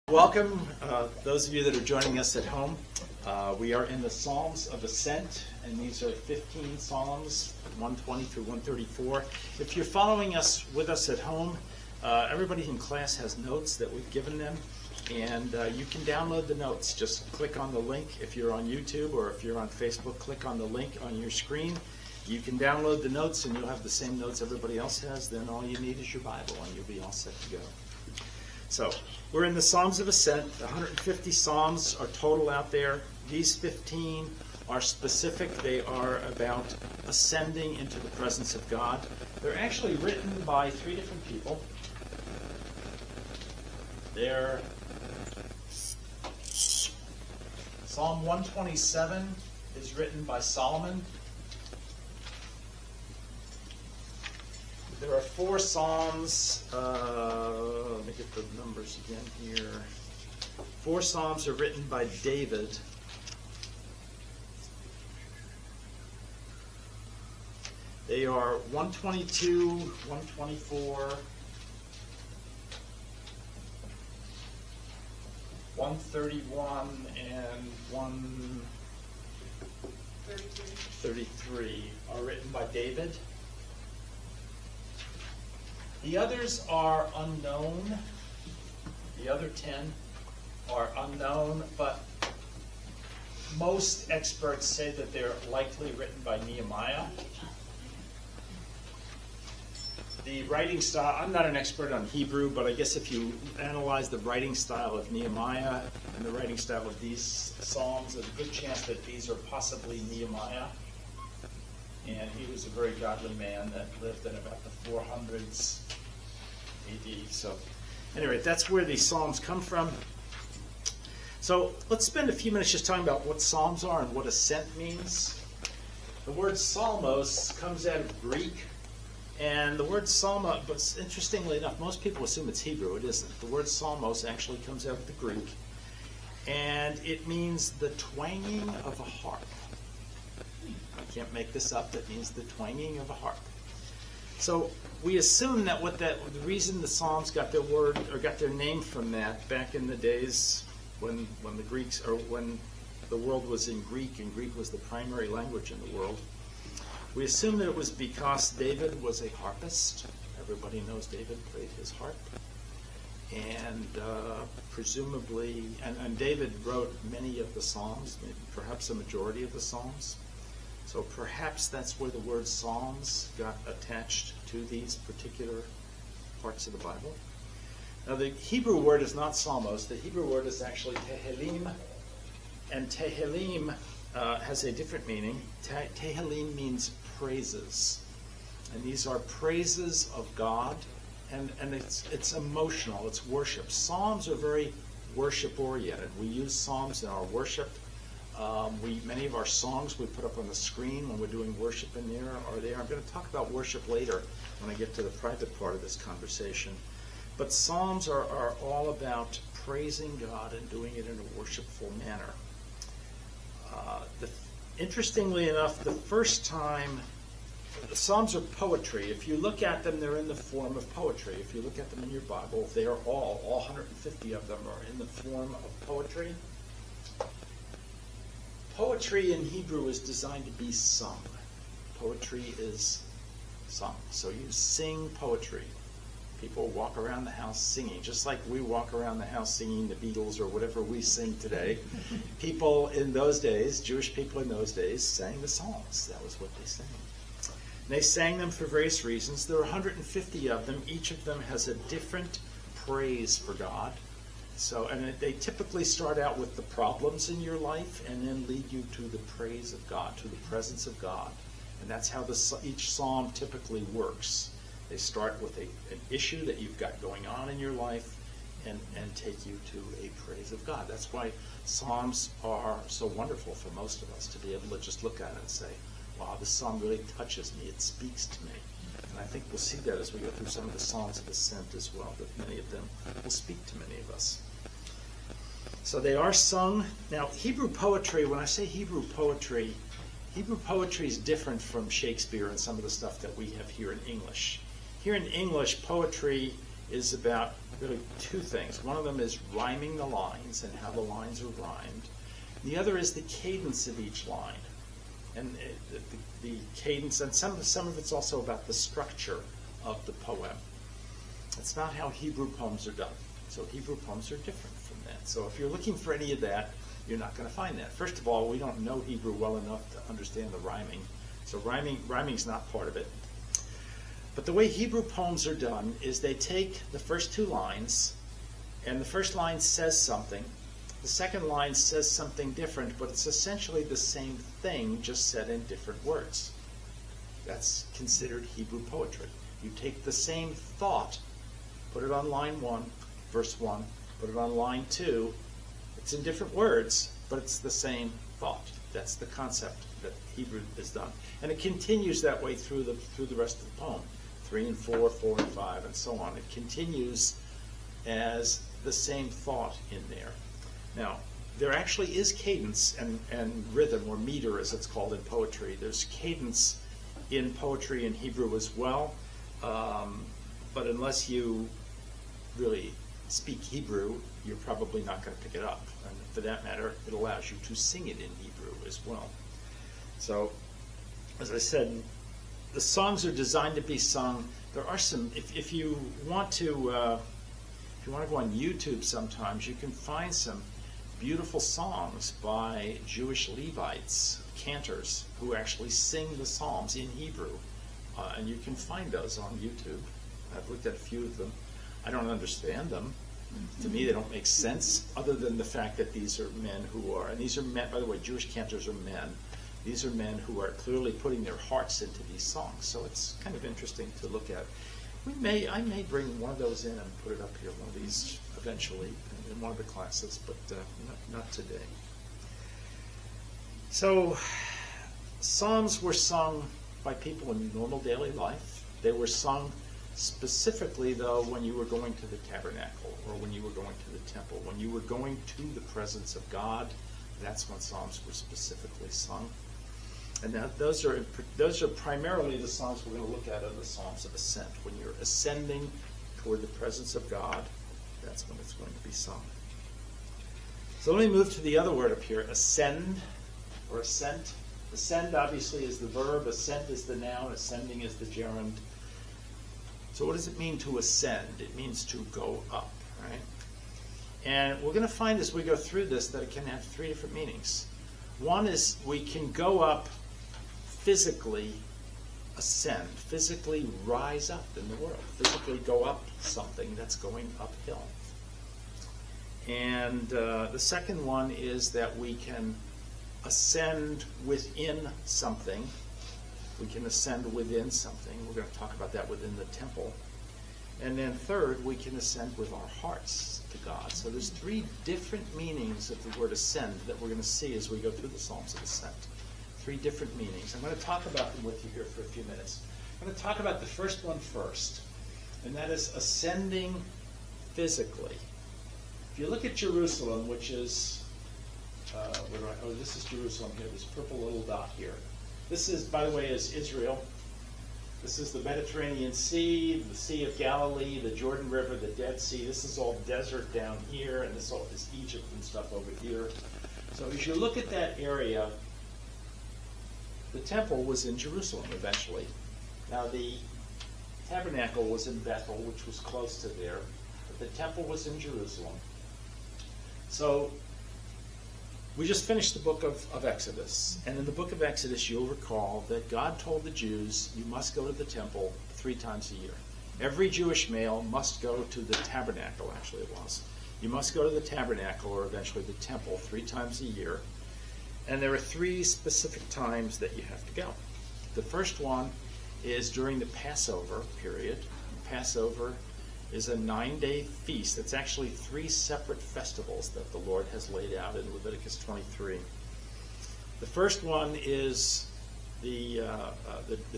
Welcome, those of you that are joining us at home. We are in the Psalms of Ascent, and these are 15 Psalms, 120 through 134. If you're following us with us at home, everybody in class has notes that we've given them, and you can download the notes. Just click on the link. If you're on YouTube or if you're on Facebook, click on the link on your screen. You can download the notes, and you'll have the same notes everybody else has. Then all you need is your Bible, and you'll be all set to go. So, we're in the Psalms of Ascent. 150 Psalms are total out there. These 15 are specific. They are about ascending into the presence of God. They're actually written by three different people. They're Psalm 127 is written by Solomon. There are four Psalms. Let me get the numbers again here. Four Psalms are written by David. They are 122, 124, 131, and 133 are written by David. The others are unknown. The other 10 are unknown, but most experts say that they're likely written by Nehemiah. The writing style, I'm not an expert on Hebrew, but I guess if you analyze the writing style of Nehemiah and the writing style of these Psalms, there's a good chance that these are possibly Nehemiah. And he was a very godly man that lived in about the 400s AD. So anyway, that's where these Psalms come from. So let's spend a few minutes just talking about what Psalms are and what ascent means. The word psalmos comes out of Greek. And the word psalma, but interestingly enough, most people assume it's Hebrew. It isn't. The word psalmos actually comes out of the Greek. And it means the twanging of a harp. I can't make this up. That means the twanging of a harp. So we assume that the reason the Psalms got their word or got their name from that back in the days when the Greeks, or when the world was in Greek and Greek was the primary language in the world, we assume that it was because David was a harpist. Everybody knows David played his harp. And presumably, and David wrote many of the Psalms, maybe perhaps a majority of the Psalms. So perhaps that's where the word Psalms got attached to these particular parts of the Bible. Now the Hebrew word is not psalmos. The Hebrew word is actually Tehillim. And Tehillim has a different meaning. Tehillim means praises. And these are praises of God. And it's emotional. It's worship. Psalms are very worship-oriented. We use psalms in our worship. Many of our songs we put up on the screen when we're doing worship in there are there. I'm going to talk about worship later when I get to the private part of this conversation. But psalms are all about praising God and doing it in a worshipful manner. Interestingly enough, the first time, the Psalms are poetry. If you look at them, they're in the form of poetry. If you look at them in your Bible, they are all 150 of them are in the form of poetry. Poetry in Hebrew is designed to be sung. Poetry is sung. So you sing poetry. People walk around the house singing, just like we walk around the house singing the Beatles or whatever we sing today. People in those days, Jewish people in those days, sang the Psalms. That was what they sang. And they sang them for various reasons. There are 150 of them. Each of them has a different praise for God. So, and they typically start out with the problems in your life and then lead you to the praise of God, to the presence of God. And that's how each psalm typically works. They start with an issue that you've got going on in your life and take you to a praise of God. That's why psalms are so wonderful for most of us, to be able to just look at it and say, wow, this psalm really touches me. It speaks to me. And I think we'll see that as we go through some of the Psalms of Ascent as well, that many of them will speak to many of us. So they are sung. Now, Hebrew poetry, when I say Hebrew poetry is different from Shakespeare and some of the stuff that we have here in English. Here in English, poetry is about really two things. One of them is rhyming the lines and how the lines are rhymed. The other is the cadence of each line. And the cadence, and some of it's also about the structure of the poem. It's not how Hebrew poems are done. So Hebrew poems are different from that. So if you're looking for any of that, you're not going to find that. First of all, we don't know Hebrew well enough to understand the rhyming. So rhyming's not part of it. But the way Hebrew poems are done is they take the first two lines, and the first line says something. The second line says something different, but it's essentially the same thing, just said in different words. That's considered Hebrew poetry. You take the same thought, put it on line 1, verse 1, put it on line 2. It's in different words, but it's the same thought. That's the concept that Hebrew is done. And it continues that way through the rest of the poem. 3 and 4, 4 and 5, and so on. It continues as the same thought in there. Now, there actually is cadence and rhythm, or meter as it's called in poetry. There's cadence in poetry in Hebrew as well, but unless you really speak Hebrew, you're probably not going to pick it up. And for that matter, it allows you to sing it in Hebrew as well. So, as I said, the songs are designed to be sung. There are some, if you want to go on YouTube sometimes, you can find some beautiful songs by Jewish Levites, cantors, who actually sing the Psalms in Hebrew. And you can find those on YouTube. I've looked at a few of them. I don't understand them. To me, they don't make sense, other than the fact that these are men who are, and these are men, by the way, Jewish cantors are men. These are men who are clearly putting their hearts into these songs. So it's kind of interesting to look at. I may bring one of those in and put it up here, one of these eventually, in one of the classes, but not today. So Psalms were sung by people in normal daily life. They were sung specifically, though, when you were going to the tabernacle or when you were going to the temple. When you were going to the presence of God, that's when Psalms were specifically sung. And now those are primarily the Psalms we're going to look at, are the Psalms of Ascent. When you're ascending toward the presence of God, that's when it's going to be sung. So let me move to the other word up here, ascend or ascent. Ascend obviously is the verb, ascent is the noun, ascending is the gerund. So what does it mean to ascend? It means to go up, right? And we're going to find as we go through this that it can have three different meanings. One is we can go up physically, ascend, physically rise up in the world, physically go up something that's going uphill. And the second one is that we can ascend within something. We can ascend within something. We're going to talk about that within the temple. And then third, we can ascend with our hearts to God. So there's three different meanings of the word ascend that we're going to see as we go through the Psalms of Ascent. Three different meanings. I'm going to talk about them with you here for a few minutes. I'm going to talk about the first one first, and that is ascending physically. If you look at Jerusalem, which is, this is Jerusalem here, this purple little dot here. This is, by the way, is Israel. This is the Mediterranean Sea, the Sea of Galilee, the Jordan River, the Dead Sea. This is all desert down here, and this all is Egypt and stuff over here. So as you look at that area, the temple was in Jerusalem eventually. Now the tabernacle was in Bethel, which was close to there, but the temple was in Jerusalem. So we just finished the book of Exodus, and in the book of Exodus you'll recall that God told the Jews, you must go to the temple 3 times a year. Every Jewish male must go to the tabernacle, actually it was. You must go to the tabernacle, or eventually the temple, 3 times a year. And there are 3 specific times that you have to go. The first one is during the Passover period. Passover is a 9-day feast. It's actually 3 separate festivals that the Lord has laid out in Leviticus 23. The first one is the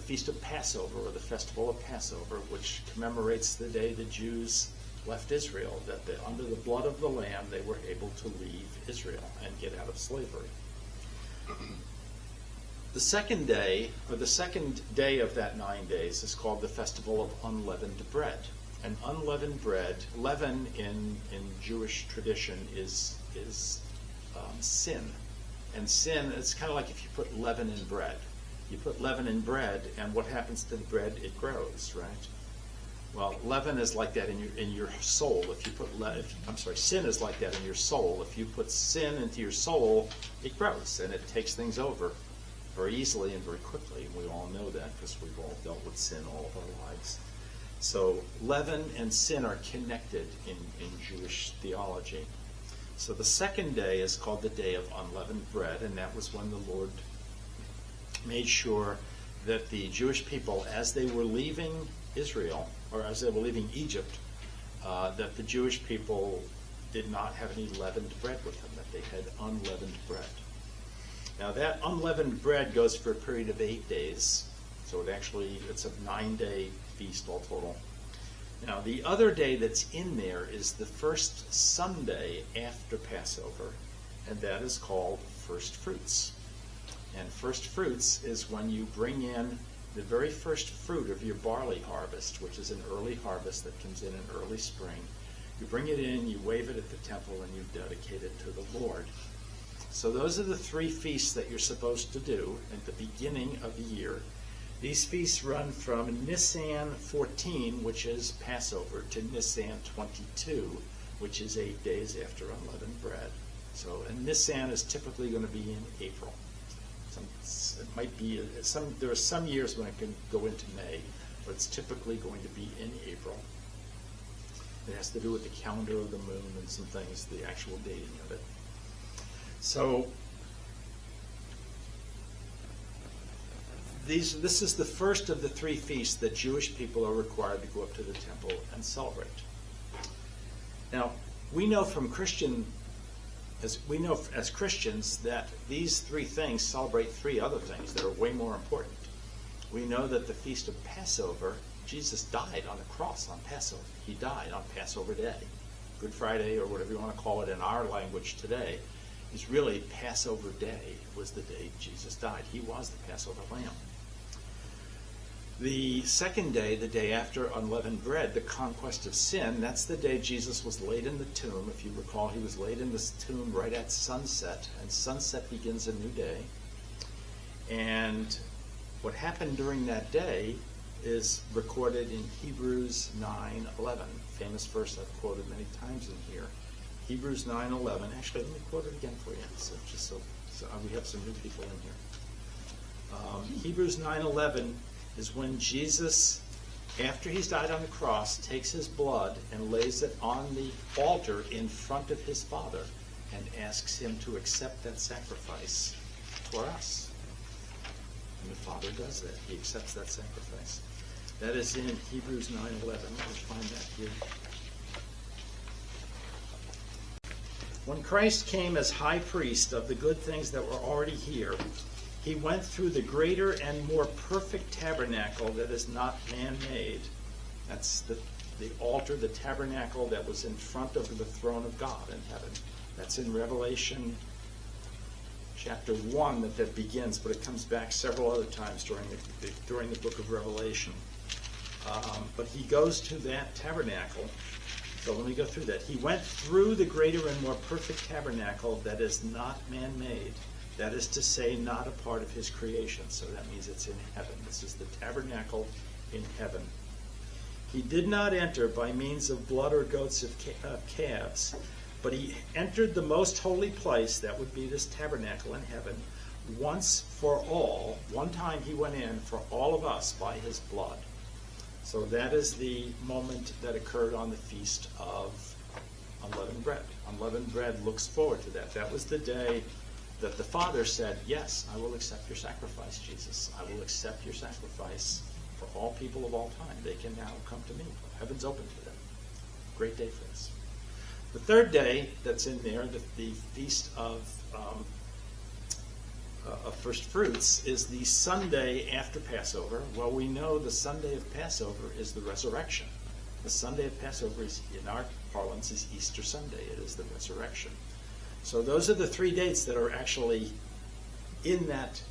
Feast of Passover, or the Festival of Passover, which commemorates the day the Jews left Israel, that under the blood of the Lamb they were able to leave Israel and get out of slavery. The second day, or the second day of that 9 days, is called the Festival of Unleavened Bread. an unleavened bread. Leaven in Jewish tradition is sin. And sin, it's kind of like if you put leaven in bread. You put leaven in bread, and what happens to the bread? It grows, right? Well, leaven is like that in your soul. If you put sin is like that in your soul. If you put sin into your soul, it grows and it takes things over very easily and very quickly. We all know that because we've all dealt with sin all of our lives. So leaven and sin are connected in Jewish theology. So the second day is called the Day of Unleavened Bread, and that was when the Lord made sure that the Jewish people, as they were leaving Israel, or as they were leaving Egypt, that the Jewish people did not have any leavened bread with them, that they had unleavened bread. Now that unleavened bread goes for a period of 8 days, so it's a 9-day feast all total. Now the other day that's in there is the first Sunday after Passover, and that is called First Fruits. And First Fruits is when you bring in the very first fruit of your barley harvest, which is an early harvest that comes in early spring. You bring it in, you wave it at the temple, and you dedicate it to the Lord. So those are the 3 feasts that you're supposed to do at the beginning of the year. These feasts run from Nisan 14, which is Passover, to Nisan 22, which is 8 days after unleavened bread. So, and Nisan is typically going to be in April. It might be there are some years when it can go into May, but it's typically going to be in April. It has to do with the calendar of the moon and some things, the actual dating of it. So this is the first of the 3 feasts that Jewish people are required to go up to the temple and celebrate. Now, we know as Christians that these 3 things celebrate 3 other things that are way more important. We know that the Feast of Passover, Jesus died on the cross on Passover. He died on Passover Day. Good Friday, or whatever you want to call it in our language today, is really Passover Day. Was the day Jesus died. He was the Passover lamb. The second day, the day after unleavened bread, the conquest of sin, that's the day Jesus was laid in the tomb. If you recall, he was laid in this tomb right at sunset, and sunset begins a new day. And what happened during that day is recorded in Hebrews 9:11, famous verse I've quoted many times in here. Hebrews 9:11. Actually, let me quote it again for you, so we have some new people in here. Hebrews 9:11 is when Jesus, after he's died on the cross, takes his blood and lays it on the altar in front of his Father and asks him to accept that sacrifice for us. And the Father does that. He accepts that sacrifice. That is in Hebrews 9:11. Let me find that here. When Christ came as high priest of the good things that were already here, he went through the greater and more perfect tabernacle that is not man-made. That's the altar, the tabernacle that was in front of the throne of God in heaven. That's in Revelation chapter 1 that begins, but it comes back several other times during the book of Revelation. But he goes to that tabernacle. So let me go through that. He went through the greater and more perfect tabernacle that is not man-made. That is to say, not a part of his creation. So that means it's in heaven. This is the tabernacle in heaven. He did not enter by means of blood or goats of calves, but he entered the most holy place, that would be this tabernacle in heaven, once for all. One time he went in for all of us by his blood. So that is the moment that occurred on the Feast of Unleavened Bread. Unleavened Bread looks forward to that. That was the day that the Father said, yes, I will accept your sacrifice, Jesus. I will accept your sacrifice for all people of all time. They can now come to me. Heaven's open to them. Great day for us. The third day that's in there, the Feast of First Fruits, is the Sunday after Passover. Well, we know the Sunday of Passover is the resurrection. The Sunday of Passover is, in our parlance, is Easter Sunday. It is the resurrection. So those are the 3 dates that are actually in that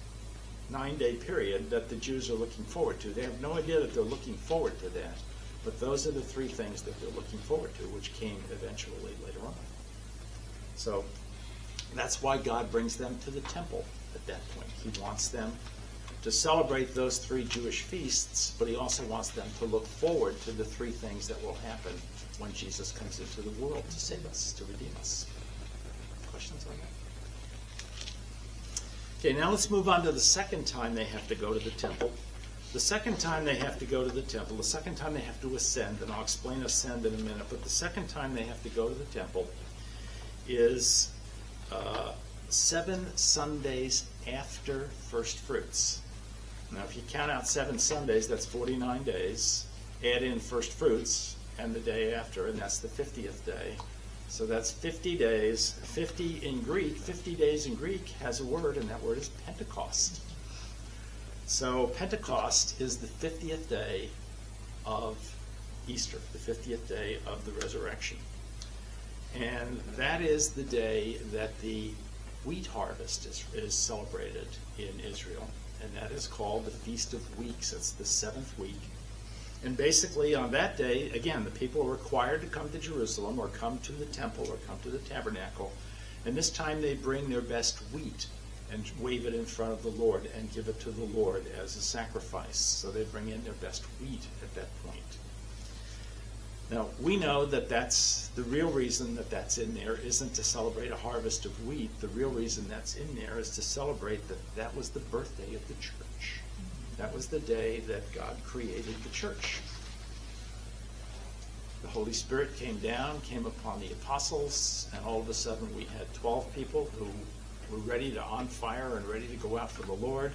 9-day period that the Jews are looking forward to. They have no idea that they're looking forward to that, But those are the three things that they're looking forward to, which came eventually later on. So that's why God brings them to the temple at that point. He wants them to celebrate those three Jewish feasts, but he also wants them to look forward to the three things that will happen when Jesus comes into the world to save us, to redeem us. Questions on that? Okay, now let's move on to the second time they have to go to the temple. The second time they have to go to the temple, the second time they have to ascend, and I'll explain ascend in a minute, but the second time they have to go to the temple is 7 Sundays after first fruits. Now, if you count out 7 Sundays, that's 49 days. Add in first fruits and the day after, and that's the 50th day. So that's 50 days. 50 in Greek, 50 days in Greek has a word, and that word is Pentecost. So Pentecost is the 50th day of Easter, the 50th day of the resurrection. And that is the day that the wheat harvest is celebrated in Israel. And that is called the Feast of Weeks. It's the 7th week. And basically on that day, again, the people are required to come to Jerusalem or come to the temple or come to the tabernacle. And this time they bring their best wheat and wave it in front of the Lord and give it to the Lord as a sacrifice. So they bring in their best wheat at that point. Now, we know that that's the real reason that that's in there isn't to celebrate a harvest of wheat. The real reason that's in there is to celebrate that that was the birthday of the church. That was the day that God created the church. The Holy Spirit came down, came upon the apostles, and all of a sudden we had 12 people who were ready to on fire and ready to go out for the Lord.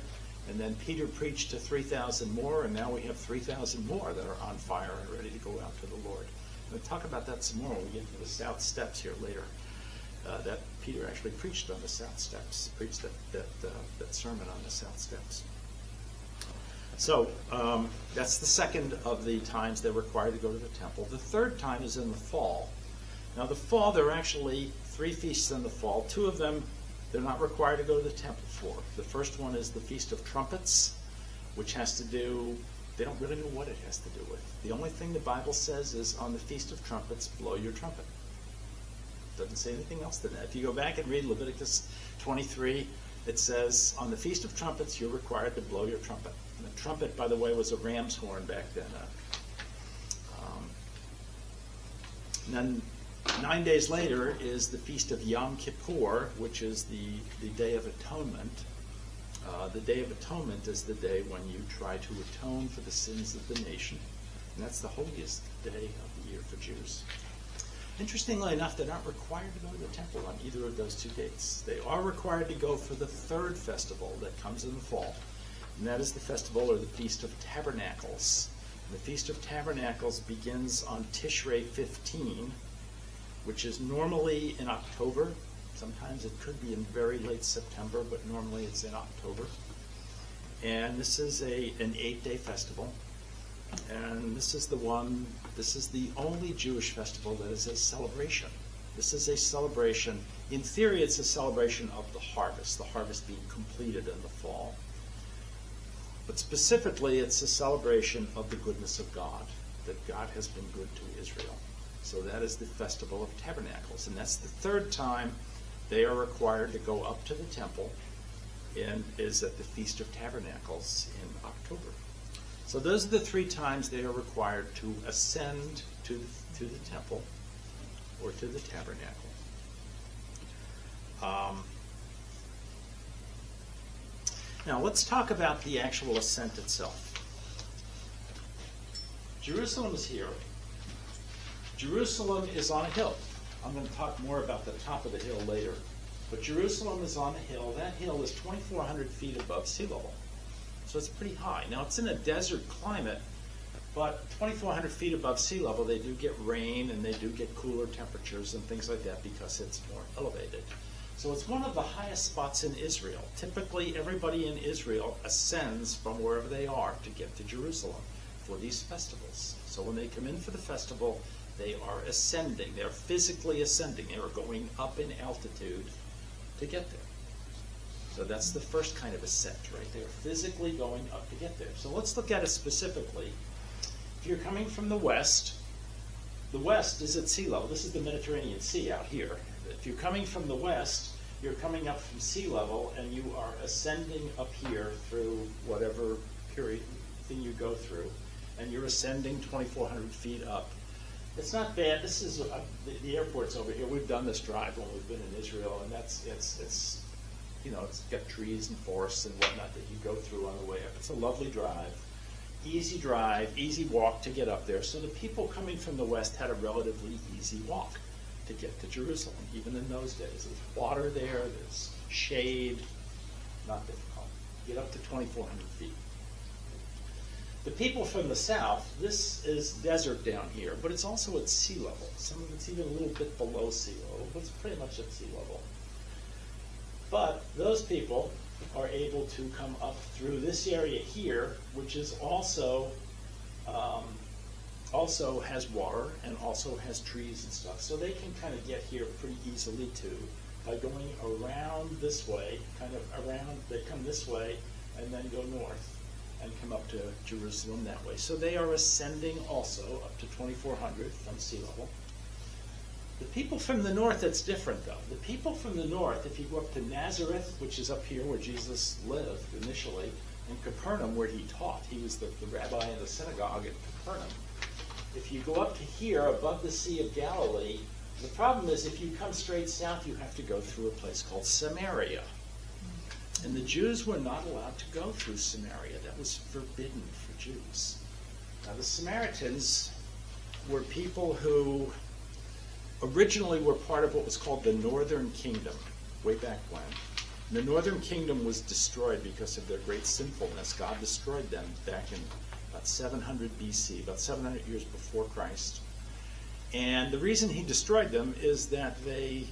And then Peter preached to 3,000 more, and now we have 3,000 more that are on fire and ready to go out to the Lord. We'll talk about that some more when we get to the South Steps here later. That Peter actually preached on the South Steps, preached that sermon on the South Steps. So that's the second of the times they're required to go to the temple. The third time is in the fall. Now the fall, there are actually 3 feasts in the fall. 2 of them they're not required to go to the temple for. The first one is the Feast of Trumpets, which has to do, they don't really know what it has to do with. The only thing the Bible says is on the Feast of Trumpets, blow your trumpet. Doesn't say anything else than that. If you go back and read Leviticus 23, it says on the Feast of Trumpets, you're required to blow your trumpet. And the trumpet, by the way, was a ram's horn back then. And then 9 days later is the Feast of Yom Kippur, which is the Day of Atonement. The Day of Atonement is the day when you try to atone for the sins of the nation. And that's the holiest day of the year for Jews. Interestingly enough, they're not required to go to the temple on either of those 2 dates. They are required to go for the third festival that comes in the fall. And that is the festival or the Feast of Tabernacles. And the Feast of Tabernacles begins on Tishrei 15, which is normally in October. Sometimes it could be in very late September, but normally it's in October. And this is an 8-day festival. And this is the only Jewish festival that is a celebration. This is a celebration. In theory, it's a celebration of the harvest being completed in the fall. But specifically, it's a celebration of the goodness of God, that God has been good to Israel. So that is the Festival of Tabernacles. And that's the third time they are required to go up to the temple, and is at the Feast of Tabernacles in October. So those are the 3 times they are required to ascend to the temple or to the tabernacle. Now let's talk about the actual ascent itself. Jerusalem is here. Jerusalem is on a hill. I'm going to talk more about the top of the hill later. But Jerusalem is on a hill. That hill is 2,400 feet above sea level. So it's pretty high. Now it's in a desert climate, but 2,400 feet above sea level, they do get rain and they do get cooler temperatures and things like that because it's more elevated. So it's one of the highest spots in Israel. Typically, everybody in Israel ascends from wherever they are to get to Jerusalem for these festivals. So when they come in for the festival, they are ascending. They're physically ascending. They are going up in altitude to get there. So that's the first kind of ascent, right? They're physically going up to get there. So let's look at it specifically. If you're coming from the west is at sea level. This is the Mediterranean Sea out here. If you're coming from the west, you're coming up from sea level, and you are ascending up here through whatever period thing you go through, and you're ascending 2,400 feet up. It's not bad. This is the airport's over here. We've done this drive when we've been in Israel, and it's you know, it's got trees and forests and whatnot that you go through on the way up. It's a lovely drive, easy walk to get up there. So the people coming from the west had a relatively easy walk to get to Jerusalem, even in those days. There's water there, there's shade, not difficult. Get up to 2,400 feet. The people from the south, this is desert down here, but it's also at sea level. Some of it's even a little bit below sea level, but it's pretty much at sea level. But those people are able to come up through this area here, which is also has water and also has trees and stuff. So they can kind of get here pretty easily too by going around this way, they come this way and then go north and come up to Jerusalem that way. So they are ascending also up to 2,400 from sea level. The people from the north, it's different though. The people from the north, if you go up to Nazareth, which is up here where Jesus lived initially, and Capernaum where he taught, he was the rabbi in the synagogue at Capernaum. If you go up to here above the Sea of Galilee, the problem is if you come straight south, you have to go through a place called Samaria. And the Jews were not allowed to go through Samaria. That was forbidden for Jews. Now the Samaritans were people who originally were part of what was called the Northern Kingdom, way back when. And the Northern Kingdom was destroyed because of their great sinfulness. God destroyed them back in about 700 BC, about 700 years before Christ. And the reason he destroyed them is that they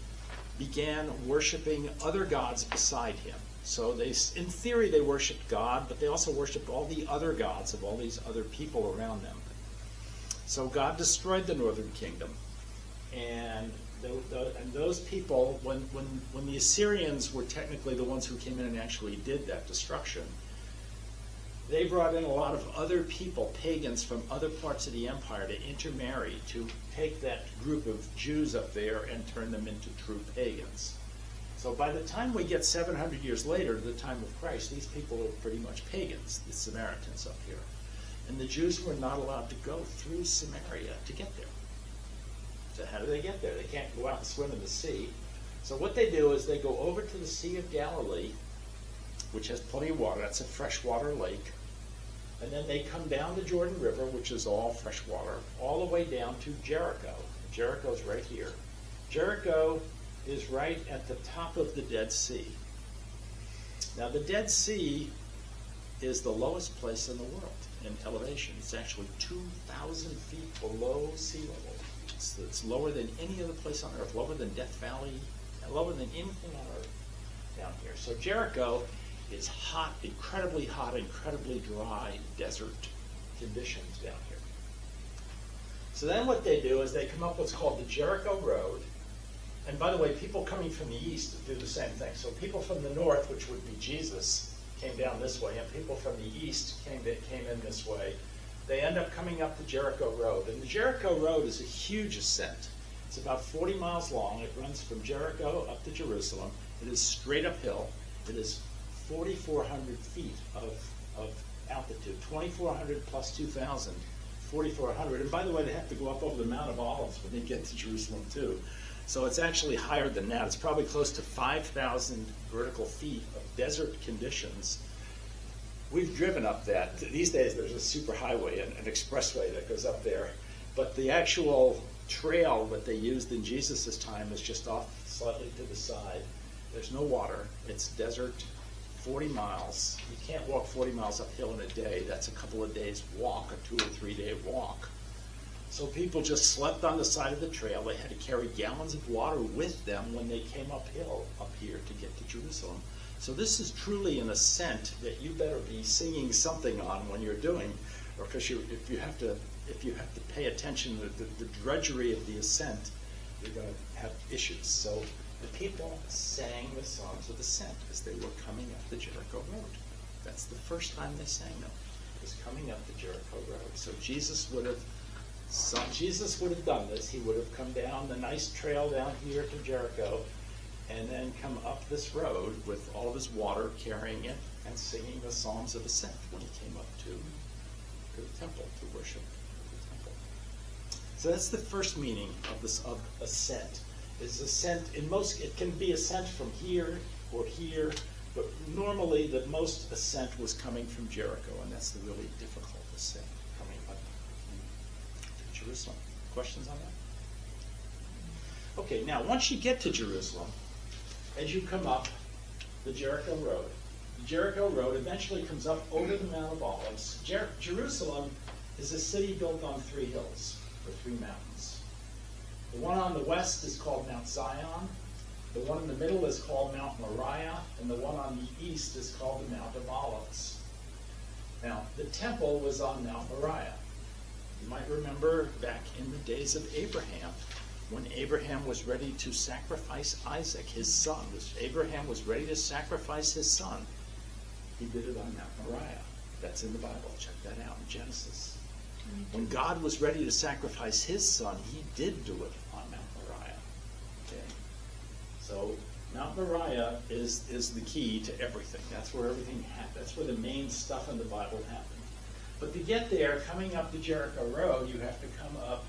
began worshiping other gods beside him. So they, in theory, they worshiped God, but they also worshiped all the other gods of all these other people around them. So God destroyed the Northern Kingdom. And those people, when the Assyrians were technically the ones who came in and actually did that destruction, they brought in a lot of other people, pagans from other parts of the empire, to intermarry, to take that group of Jews up there and turn them into true pagans. So by the time we get 700 years later, the time of Christ, these people are pretty much pagans, the Samaritans up here. And the Jews were not allowed to go through Samaria to get there. So how do they get there? They can't go out and swim in the sea. So what they do is they go over to the Sea of Galilee, which has plenty of water. That's a freshwater lake. And then they come down the Jordan River, which is all fresh water, all the way down to Jericho. Jericho's right here. Jericho is right at the top of the Dead Sea. Now the Dead Sea is the lowest place in the world in elevation. It's actually 2,000 feet below sea level. It's lower than any other place on earth, lower than Death Valley, and lower than anything on earth down here. So Jericho is hot, incredibly dry desert conditions down here. So then what they do is they come up with what's called the Jericho Road. And by the way, people coming from the east do the same thing. So people from the north, which would be Jesus, came down this way, and people from the east came in this way. They end up coming up the Jericho Road. And the Jericho Road is a huge ascent. It's about 40 miles long. It runs from Jericho up to Jerusalem. It is straight uphill. It is 4,400 feet of altitude, 2,400 plus 2,000, 4,400. And by the way, they have to go up over the Mount of Olives when they get to Jerusalem too. So it's actually higher than that. It's probably close to 5,000 vertical feet of desert conditions. We've driven up that. These days there's a superhighway, an expressway that goes up there. But the actual trail that they used in Jesus' time is just off slightly to the side. There's no water. It's desert, 40 miles. You can't walk 40 miles uphill in a day. That's a couple of days walk, a 2 or 3 day walk. So people just slept on the side of the trail. They had to carry gallons of water with them when they came uphill up here to get to Jerusalem. So this is truly an ascent that you better be singing something on when you're doing, or because if you have to pay attention to the drudgery of the ascent, you're going to have issues. So the people sang the songs of ascent as they were coming up the Jericho Road. That's the first time they sang them. was coming up the Jericho Road. So Jesus would have done this. He would have come down the nice trail down here to Jericho, and then come up this road with all of his water, carrying it and singing the Psalms of Ascent when he came up to the temple to worship the temple. So that's the first meaning of ascent. Is ascent it can be ascent from here or here, but normally the most ascent was coming from Jericho, and that's the really difficult ascent, coming up to Jerusalem. Questions on that? Okay, now once you get to Jerusalem, as you come up the Jericho Road eventually comes up over the Mount of Olives. Jerusalem is a city built on 3 hills, or 3 mountains. The one on the west is called Mount Zion, the one in the middle is called Mount Moriah, and the one on the east is called the Mount of Olives. Now, the temple was on Mount Moriah. You might remember back in the days of Abraham, when Abraham was ready to sacrifice Isaac, his son. Abraham was ready to sacrifice his son. He did it on Mount Moriah. That's in the Bible. Check that out in Genesis. When God was ready to sacrifice his son, he did do it on Mount Moriah. Okay? So Mount Moriah is the key to everything. That's where everything happened. That's where the main stuff in the Bible happened. But to get there, coming up the Jericho Road, you have to come up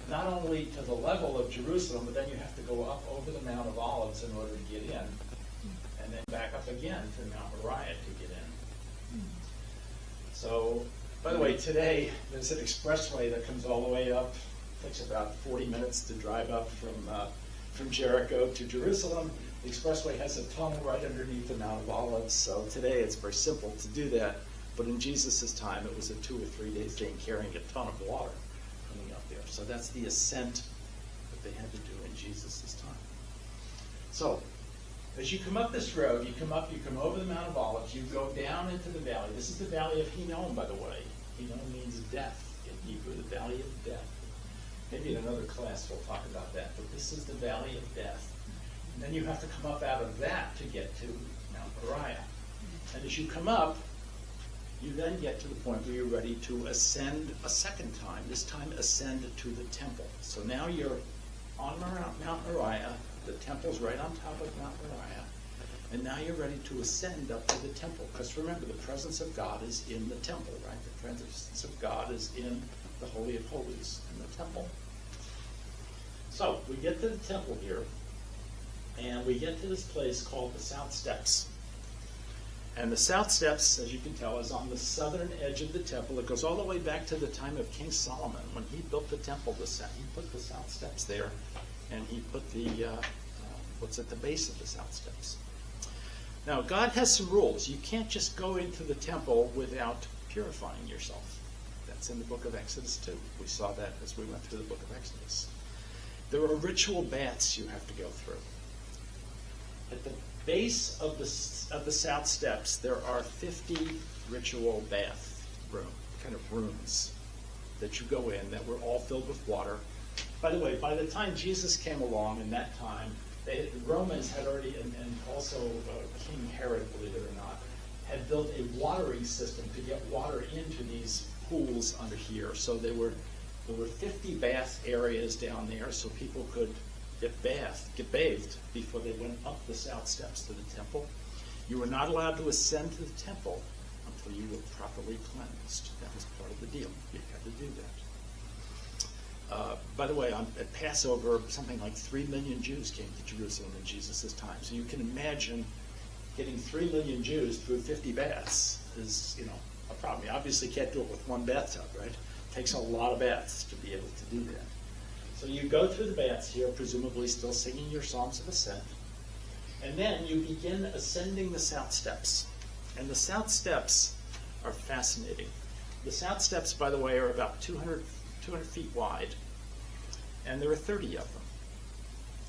not only to the level of Jerusalem, but then you have to go up over the Mount of Olives in order to get in, and then back up again to Mount Moriah to get in. So, by the way, today there's an expressway that comes all the way up. It takes about 40 minutes to drive up from Jericho to Jerusalem. The expressway has a tunnel right underneath the Mount of Olives, so today it's very simple to do that. But in Jesus' time, it was a 2 or 3 day thing, carrying a ton of water coming up there. So that's the ascent that they had to do in Jesus' time. So, as you come up this road, you come over the Mount of Olives, you go down into the valley. This is the Valley of Hinnom, by the way. Hinnom means death in Hebrew, the Valley of Death. Maybe in another class we'll talk about that, but this is the Valley of Death. And then you have to come up out of that to get to Mount Moriah. And as you come up, you then get to the point where you're ready to ascend a second time, this time ascend to the temple. So now you're on Mount Moriah, the temple's right on top of Mount Moriah, and now you're ready to ascend up to the temple. Because remember, the presence of God is in the temple, right? The presence of God is in the Holy of Holies, in the temple. So we get to the temple here, and we get to this place called the South Steps. And the South Steps, as you can tell, is on the southern edge of the temple. It goes all the way back to the time of King Solomon. When he built the temple, he put the South Steps there, and he put the what's at the base of the South Steps. Now, God has some rules. You can't just go into the temple without purifying yourself. That's in the book of Exodus too. We saw that as we went through the book of Exodus. There are ritual baths you have to go through. At the base of the South Steps, there are 50 ritual bath rooms that you go in that were all filled with water. By the way, by the time Jesus came along in that time, the Romans had already, and also King Herod, believe it or not, had built a watering system to get water into these pools under here. So there were 50 bath areas down there so people could get bathed before they went up the South Steps to the temple. You were not allowed to ascend to the temple until you were properly cleansed. That was part of the deal. You had to do that. By the way, at Passover, something like 3 million Jews came to Jerusalem in Jesus' time. So you can imagine getting 3 million Jews through 50 baths is, a problem. You obviously can't do it with one bathtub, right? It takes a lot of baths to be able to do that. So you go through the baths here, presumably still singing your Psalms of Ascent, and then you begin ascending the South Steps. And the South Steps are fascinating. The South Steps, by the way, are about 200 feet wide, and there are 30 of them.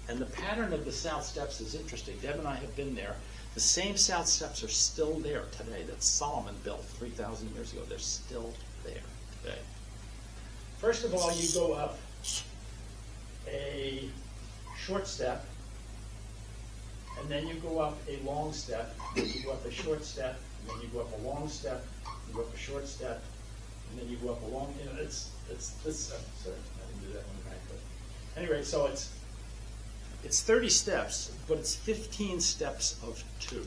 And the pattern of the South Steps is interesting. Deb and I have been there. The same South Steps are still there today that Solomon built 3,000 years ago. They're still there today. First of all, you go up a short step, and then you go up a long step, then you go up a short step, and then you go up a long step, you go up a short step, and then you go up a long, it's this, sorry, I didn't do that one right, but anyway, so it's 30 steps, but it's 15 steps of 2.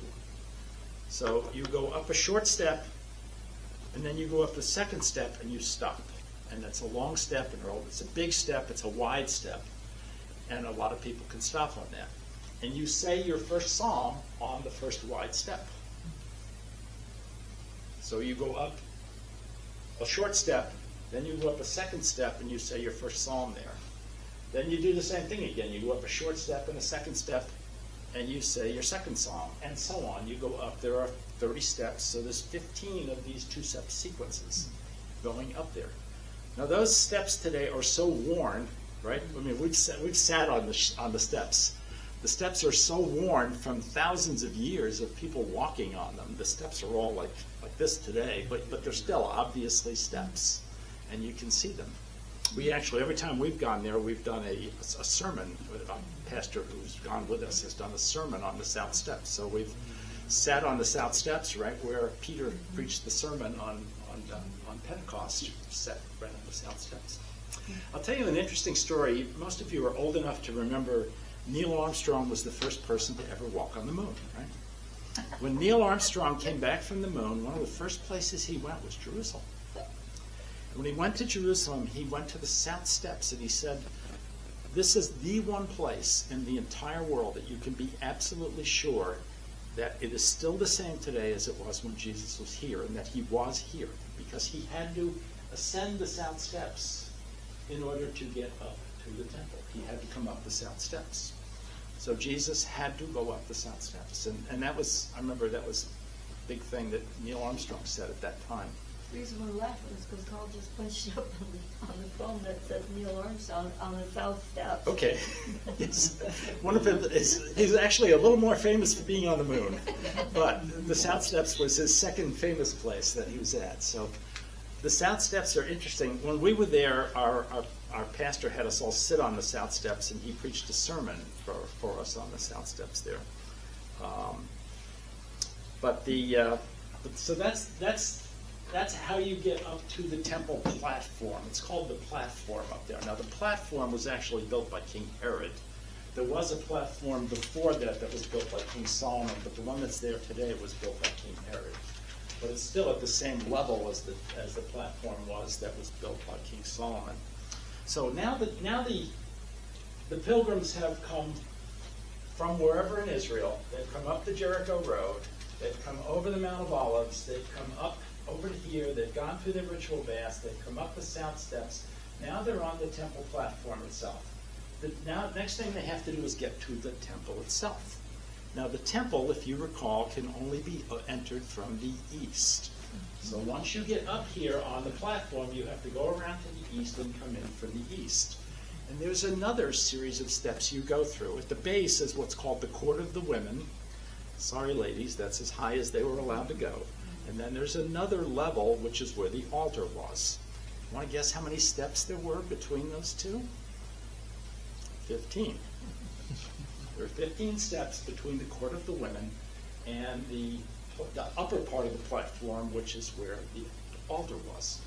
So you go up a short step, and then you go up the second step, and you stop. And that's a long step, and it's a big step, it's a wide step, and a lot of people can stop on that. And you say your first psalm on the first wide step. So you go up a short step, then you go up a second step, and you say your first psalm there. Then you do the same thing again. You go up a short step and a second step, and you say your second psalm, and so on. You go up. There are 30 steps, so there's 15 of these 2-step sequences going up there. Now those steps today are so worn, right? I mean, we've sat on the steps. The steps are so worn from thousands of years of people walking on them. The steps are all like this today, but they're still obviously steps, and you can see them. We actually, every time we've gone there, we've done a sermon. A pastor who's gone with us has done a sermon on the South Steps. So we've sat on the South Steps, right where Peter preached the sermon on Pentecost, sat right on the South Steps. I'll tell you an interesting story. Most of you are old enough to remember Neil Armstrong was the first person to ever walk on the moon, right? When Neil Armstrong came back from the moon, one of the first places he went was Jerusalem. When he went to Jerusalem, he went to the South Steps, and he said, this is the one place in the entire world that you can be absolutely sure that it is still the same today as it was when Jesus was here, and that he was here, because he had to ascend the South Steps in order to get up to the temple. He had to come up the South Steps. So Jesus had to go up the South Steps. And that was, I remember that was a big thing that Neil Armstrong said at that time. The reason we're laughing is because Carl just punched up on the phone that says Neil Armstrong on the South Steps. Okay. Yes. One of them he's actually a little more famous for being on the moon. But the South Steps was his second famous place that he was at. So the South Steps are interesting. When we were there, our pastor had us all sit on the South Steps, and he preached a sermon for us on the South Steps there. So that's how you get up to the temple platform. It's called the platform up there. Now the platform was actually built by King Herod. There was a platform before that was built by King Solomon, but the one that's there today was built by King Herod. But it's still at the same level as the platform was that was built by King Solomon. So now the pilgrims have come from wherever in Israel. They've come up the Jericho Road. They've come over the Mount of Olives. They've come up over to here. They've gone through the ritual baths. They've come up the South Steps. Now they're on the temple platform itself. Now, next thing they have to do is get to the temple itself. Now, the temple, if you recall, can only be entered from the east. So once you get up here on the platform, you have to go around to the east and come in from the east. And there's another series of steps you go through. At the base is what's called the Court of the Women. Sorry, ladies, that's as high as they were allowed to go. And then there's another level, which is where the altar was. You want to guess how many steps there were between those two? 15. There are 15 steps between the Court of the Women and the upper part of the platform, which is where the altar was.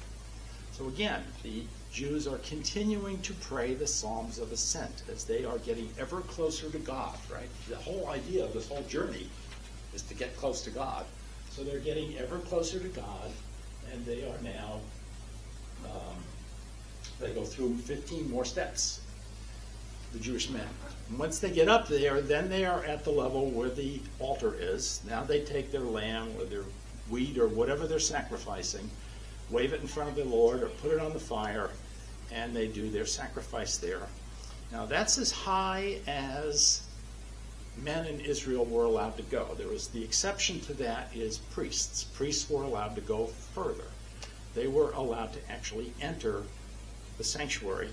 So again, the Jews are continuing to pray the Psalms of Ascent as they are getting ever closer to God, right? The whole idea of this whole journey is to get close to God. So they're getting ever closer to God, and they are now, they go through 15 more steps, the Jewish men. And once they get up there, then they are at the level where the altar is. Now they take their lamb or their wheat or whatever they're sacrificing, wave it in front of the Lord or put it on the fire, and they do their sacrifice there. Now that's as high as men in Israel were allowed to go. There was the exception to that is priests. Priests were allowed to go further. They were allowed to actually enter the sanctuary,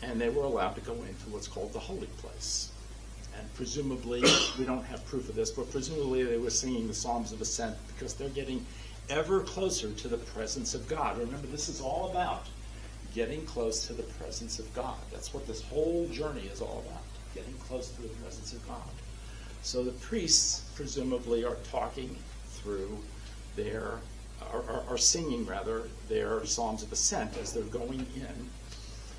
and they were allowed to go into what's called the holy place. And presumably, we don't have proof of this, but presumably they were singing the Psalms of Ascent because they're getting ever closer to the presence of God. Remember, this is all about getting close to the presence of God. That's what this whole journey is all about, getting close to the presence of God. So the priests presumably are talking through their are singing rather, their psalms of ascent as they're going in.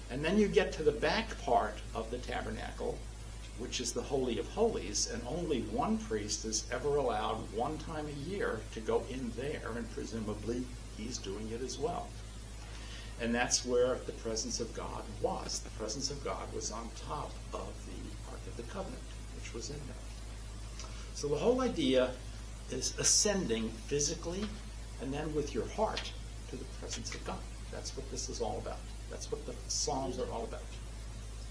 And then you get to the back part of the tabernacle, which is the Holy of Holies, and only one priest is ever allowed one time a year to go in there, and presumably he's doing it as well. And that's where the presence of God was. The presence of God was on top of the Ark of the Covenant, which was in there. So the whole idea is ascending physically and then with your heart to the presence of God. That's what this is all about. That's what the Psalms are all about.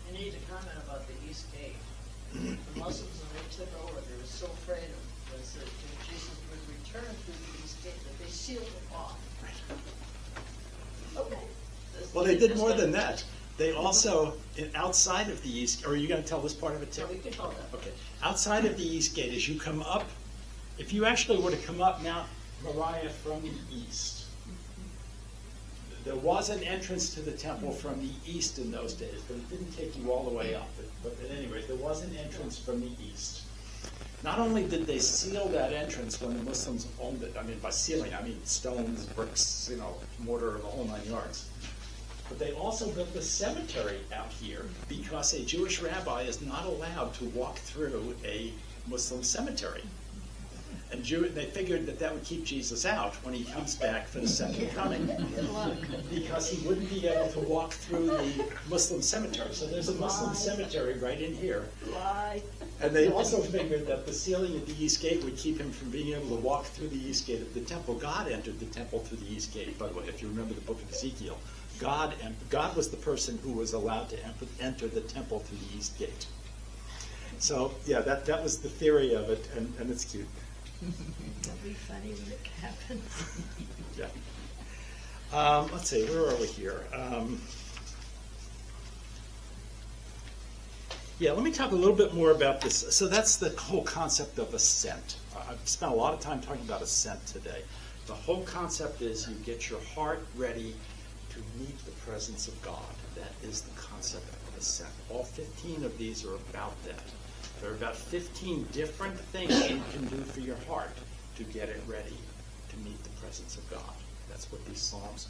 You need to comment about the East Gate. The Muslims, when they took over, they were so afraid of was that Jesus would return through the East Gate, that they sealed it off. Okay. Well, they did more than that. They also, outside of the East, or are you going to tell this part of it too? So we can tell that. Okay. Outside of the East Gate, as you come up, if you actually were to come up Mount Moriah from the east, there was an entrance to the temple from the east in those days, but it didn't take you all the way up. But at any rate, there was an entrance from the east. Not only did they seal that entrance when the Muslims owned it, I mean, by sealing, I mean stones, bricks, mortar, the whole 9 yards. But they also built the cemetery out here because a Jewish rabbi is not allowed to walk through a Muslim cemetery. And they figured that would keep Jesus out when he comes back for the second coming, because he wouldn't be able to walk through the Muslim cemetery. So there's a Muslim cemetery right in here. And they also figured that the sealing of the East Gate would keep him from being able to walk through the East Gate of the temple. God entered the temple through the East Gate, by the way, if you remember the book of Ezekiel. God was the person who was allowed to enter the temple through the East Gate. So, yeah, that was the theory of it, and it's cute. It'll be funny when it happens. Yeah. Let's see, where are we here? Yeah, let me talk a little bit more about this. So that's the whole concept of ascent. I've spent a lot of time talking about ascent today. The whole concept is you get your heart ready to meet the presence of God. That is the concept of ascent. All 15 of these are about that. There are about 15 different things you can do for your heart to get it ready to meet the presence of God. That's what these Psalms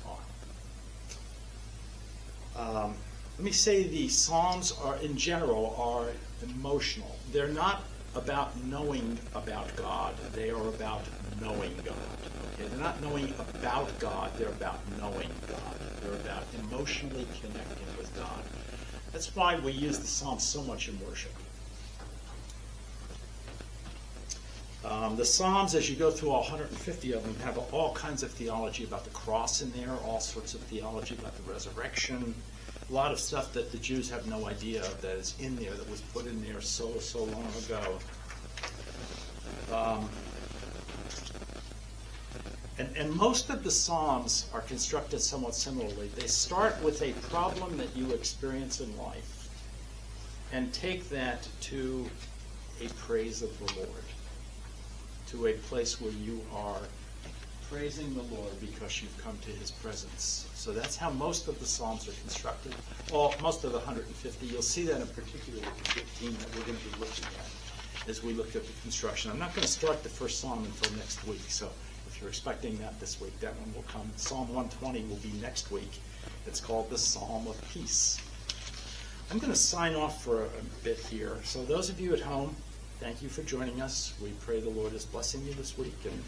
are. Let me say the Psalms are, in general, are emotional. They're not about knowing about God. They are about knowing God. Okay? They're not knowing about God. They're about knowing God. They're about emotionally connecting with God. That's why we use the Psalms so much in worship. The Psalms, as you go through all 150 of them, have all kinds of theology about the cross in there, all sorts of theology about the resurrection, a lot of stuff that the Jews have no idea of that is in there, that was put in there so long ago. And most of the Psalms are constructed somewhat similarly. They start with a problem that you experience in life and take that to a praise of the Lord, to a place where you are praising the Lord because you've come to his presence. So that's how most of the Psalms are constructed. Well, most of the 150. You'll see that in particular with the 15 that we're going to be looking at as we look at the construction. I'm not going to start the first Psalm until next week, so if you're expecting that this week, that one will come. Psalm 120 will be next week. It's called the Psalm of Peace. I'm going to sign off for a bit here. So those of you at home, thank you for joining us. We pray the Lord is blessing you this week, and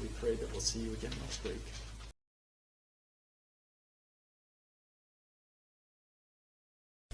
we pray that we'll see you again next week.